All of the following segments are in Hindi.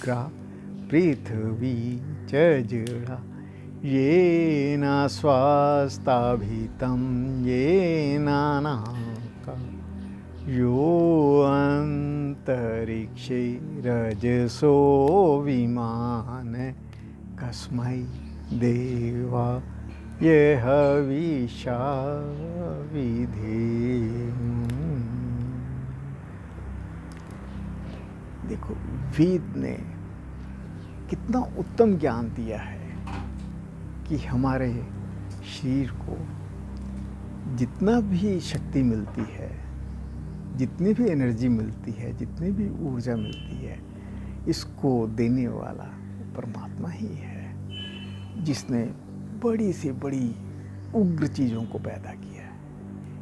शुक्रा पृथ्वी च जड़ा येन स्वास्ताभितं येनानाका यो अंतरिक्षे रजसो विमान कस्मै देवा यह विशा विधेयम्। देखो, वेद ने कितना उत्तम ज्ञान दिया है कि हमारे शरीर को जितना भी शक्ति मिलती है, जितनी भी एनर्जी मिलती है, जितनी भी ऊर्जा मिलती है, इसको देने वाला परमात्मा ही है, जिसने बड़ी से बड़ी उग्र चीज़ों को पैदा किया है।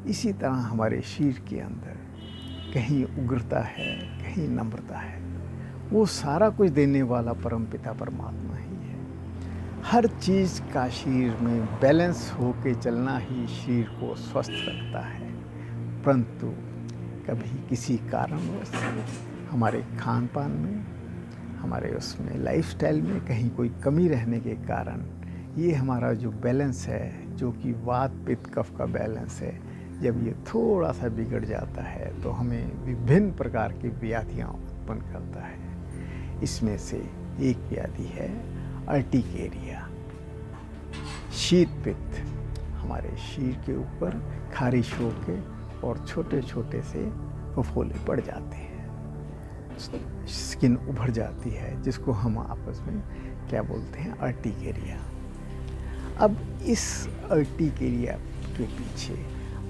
इसी तरह हमारे शरीर के अंदर कहीं उग्रता है, कहीं नम्रता है। वो सारा कुछ देने वाला परमपिता परमात्मा ही है। हर चीज़ का शरीर में बैलेंस होके चलना ही शरीर को स्वस्थ रखता है। परंतु कभी किसी कारणवश हमारे खान पान में, हमारे उसमें लाइफस्टाइल में कहीं कोई कमी रहने के कारण ये हमारा जो बैलेंस है, जो कि वात पित्त कफ का बैलेंस है, जब ये थोड़ा सा बिगड़ जाता है तो हमें विभिन्न प्रकार की व्याधियाँ उत्पन्न करता है। इसमें से एक व्याधि है अर्टिकेरिया। शीत पित्त हमारे शरीर के ऊपर खारिश होके और छोटे छोटे से फफोले पड़ जाते हैं, स्किन उभर जाती है, जिसको हम आपस में क्या बोलते हैं, अर्टिकेरिया। अब इस अर्टिकेरिया के पीछे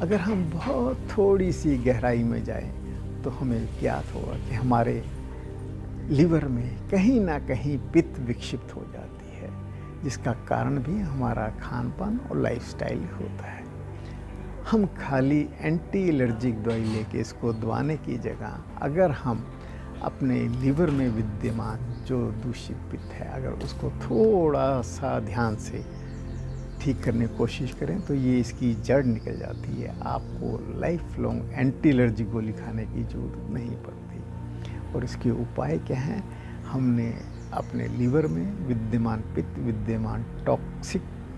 अगर हम बहुत थोड़ी सी गहराई में जाएं तो हमें ज्ञात होगा कि हमारे लीवर में कहीं ना कहीं पित्त विक्षिप्त हो जाती है, जिसका कारण भी हमारा खान पान और लाइफस्टाइल होता है। हम खाली एंटी एलर्जिक दवाई लेके इसको दबाने की जगह अगर हम अपने लीवर में विद्यमान जो दूषित पित्त है, अगर उसको थोड़ा सा ध्यान से ठीक करने की कोशिश करें तो ये इसकी जड़ निकल जाती है। आपको लाइफ लॉन्ग एंटी एलर्जी गोली खाने की ज़रूरत नहीं पड़ती। और इसके उपाय क्या हैं? हमने अपने लीवर में विद्यमान पित्त, विद्यमान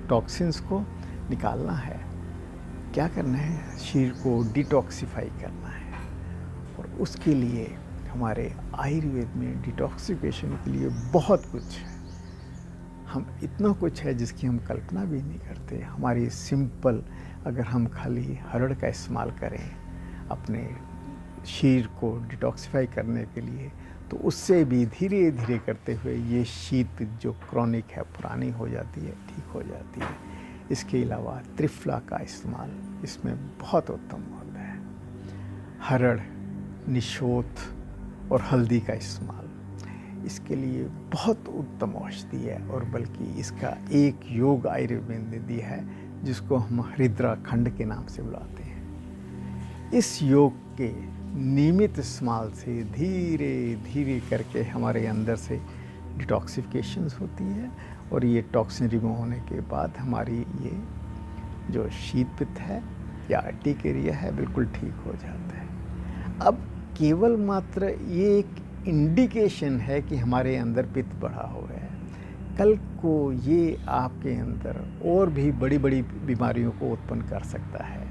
टॉक्सिन्स को निकालना है। क्या करना है? शरीर को डिटॉक्सिफाई करना है। और उसके लिए हमारे आयुर्वेद में डिटॉक्सिफिकेशन के लिए बहुत कुछ है। हम इतना कुछ है जिसकी हम कल्पना भी नहीं करते। हमारी सिंपल, अगर हम खाली हरड़ का इस्तेमाल करें अपने शरीर को डिटॉक्सिफाई करने के लिए, तो उससे भी धीरे धीरे करते हुए ये शीत जो क्रॉनिक है, पुरानी हो जाती है, ठीक हो जाती है। इसके अलावा त्रिफला का इस्तेमाल इसमें बहुत उत्तम होता है। हरड़, निशोथ और हल्दी का इस्तेमाल इसके लिए बहुत उत्तम औषधि है। और बल्कि इसका एक योग आयुर्वेद ने दिया है जिसको हम हरिद्रा खंड के नाम से बुलाते हैं। इस योग के नियमित इस्तेमाल से धीरे धीरे करके हमारे अंदर से डिटॉक्सिफिकेशन होती है और ये टॉक्सिन रिमूव होने के बाद हमारी ये जो शीत पित्त है या अर्टिकेरिया है बिल्कुल ठीक हो जाता है। अब केवल मात्र ये एक इंडिकेशन है कि हमारे अंदर पित्त बढ़ा हुआ है। कल को ये आपके अंदर और भी बड़ी बड़ी बीमारियों को उत्पन्न कर सकता है।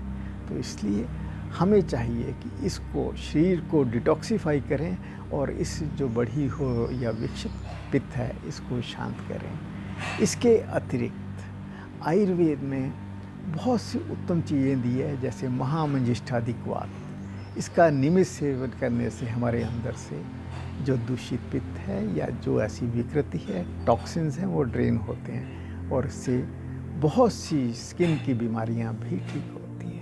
तो इसलिए हमें चाहिए कि इसको, शरीर को डिटॉक्सिफाई करें और इस जो बढ़ी हो या विक्षिप्त पित्त है इसको शांत करें। इसके अतिरिक्त आयुर्वेद में बहुत सी उत्तम चीज़ें दी है, जैसे महामंजिष्ठाधिकवात। इसका नियमित सेवन करने से हमारे अंदर से जो दूषित पित्त है या जो ऐसी विकृति है, टॉक्सिन्स हैं, वो ड्रेन होते हैं और इससे बहुत सी स्किन की बीमारियां भी ठीक होती हैं।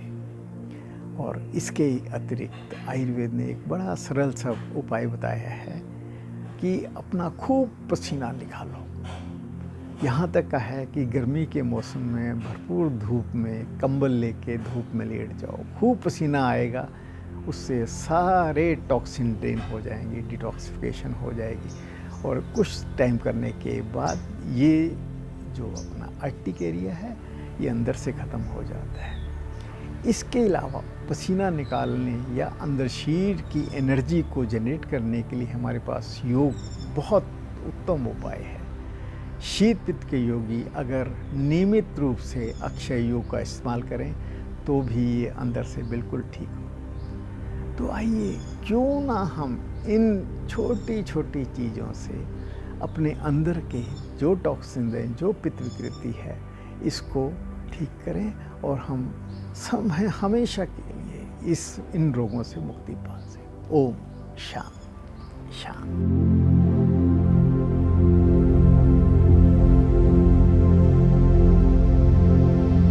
और इसके अतिरिक्त आयुर्वेद ने एक बड़ा सरल सा उपाय बताया है कि अपना खूब पसीना निकालो। यहाँ तक का है कि गर्मी के मौसम में भरपूर धूप में कंबल लेके धूप में लेट जाओ, खूब पसीना आएगा, उससे सारे टॉक्सिन ड्रेन हो जाएंगे, डिटॉक्सिफिकेशन हो जाएगी। और कुछ टाइम करने के बाद ये जो अपना अर्टिकेरिया है ये अंदर से ख़त्म हो जाता है। इसके अलावा पसीना निकालने या अंदर शरीर की एनर्जी को जनरेट करने के लिए हमारे पास योग बहुत उत्तम उपाय है। शीत पित्त के योगी अगर नियमित रूप से अक्षय योग का इस्तेमाल करें तो भी ये अंदर से बिल्कुल ठीक हो। तो आइए क्यों ना हम इन छोटी छोटी चीज़ों से अपने अंदर के जो टॉक्सिन हैं, जो पित्त विकृति है, इसको ठीक करें और हम हमेशा के लिए इन रोगों से मुक्ति पा सकें। ओम शांति शांति।